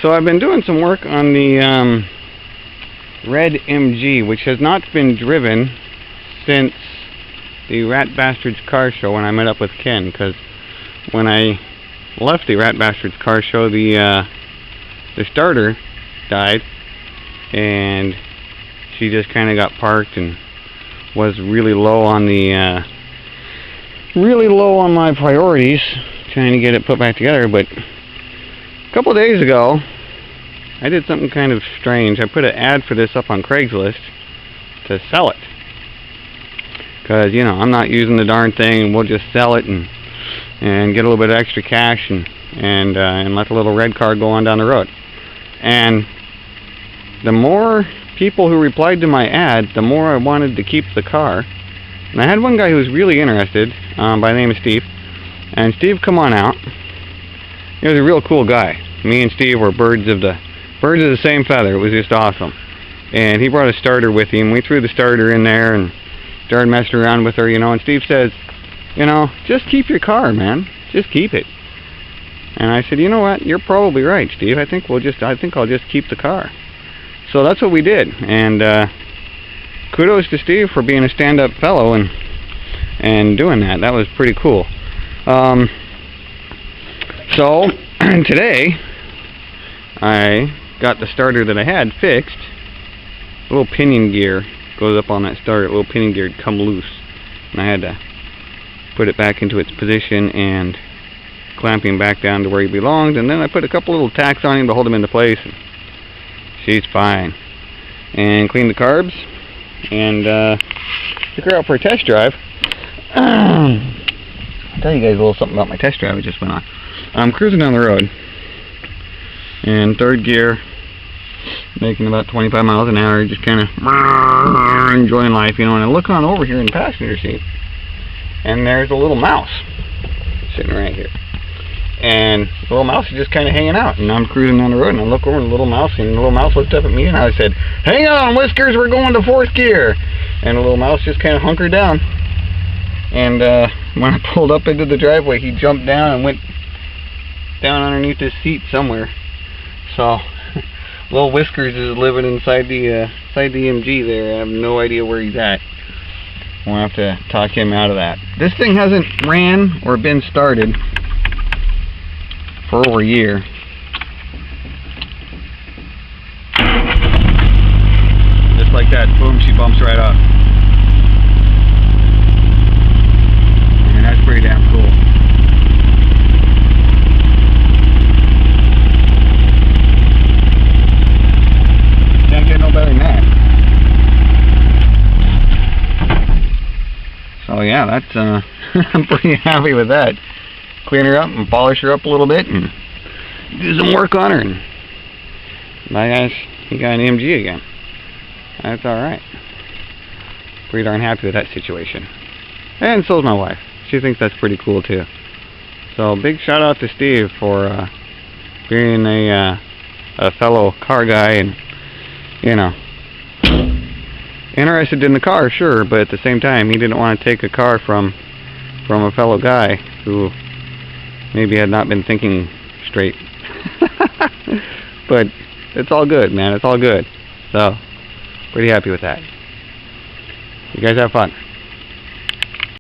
So I've been doing some work on the Red MG, which has not been driven since the Rat Bastards car show when I met up with Ken, because when I left the Rat Bastards car show, the starter died, and she just kind of got parked and was really low on my priorities, trying to get it put back together. But a couple of days ago, I did something kind of strange. I put an ad for this up on Craigslist to sell it, because I'm not using the darn thing, and we'll just sell it and get a little bit of extra cash and let the little red car go on down the road. And the more people who replied to my ad, the more I wanted to keep the car. And I had one guy who was really interested, by the name of Steve. And Steve, come on out. He was a real cool guy. Me and Steve were birds of the same feather. It was just awesome. And he brought a starter with him. We threw the starter in there and started messing around with her, and Steve says, just keep your car, man. Just keep it. And I said, you know what? You're probably right, Steve. I think I'll just keep the car. So that's what we did. And kudos to Steve for being a stand-up fellow and doing that. That was pretty cool. So today I got the starter that I had fixed. A little pinion gear goes up on that starter. A little pinion gear had come loose, and I had to put it back into its position and clamp him back down to where he belonged. And then I put a couple little tacks on him to hold him into place. And she's fine. And cleaned the carbs and took her out for a test drive. I'll tell you guys a little something about my test drive I just went on. I'm cruising down the road in third gear, making about 25 miles an hour, just kind of enjoying life, and I look on over here in the passenger seat, and there's a little mouse sitting right here. And the little mouse is just kind of hanging out, and I'm cruising down the road, and I look over at the little mouse, and the little mouse looked up at me, and I said, "Hang on, Whiskers, we're going to fourth gear." And the little mouse just kind of hunkered down. And when I pulled up into the driveway, he jumped down and went down underneath his seat somewhere. So little Whiskers is living inside the MG there. I have no idea where he's at. We'll have to talk him out of that. This thing hasn't ran or been started for over a year. Just like that, boom, she bumps right up. And that's pretty damn cool. Can't get no better than that. So yeah, that's I'm pretty happy with that. Clean her up and polish her up a little bit and do some work on her, and my gosh, you got an MG again. That's alright. Pretty darn happy with that situation. And so's my wife. She thinks that's pretty cool too. So big shout out to Steve for being a fellow car guy, and interested in the car, sure, but at the same time he didn't want to take a car from a fellow guy who maybe had not been thinking straight. But it's all good, man. It's all good. So, pretty happy with that. You guys have fun.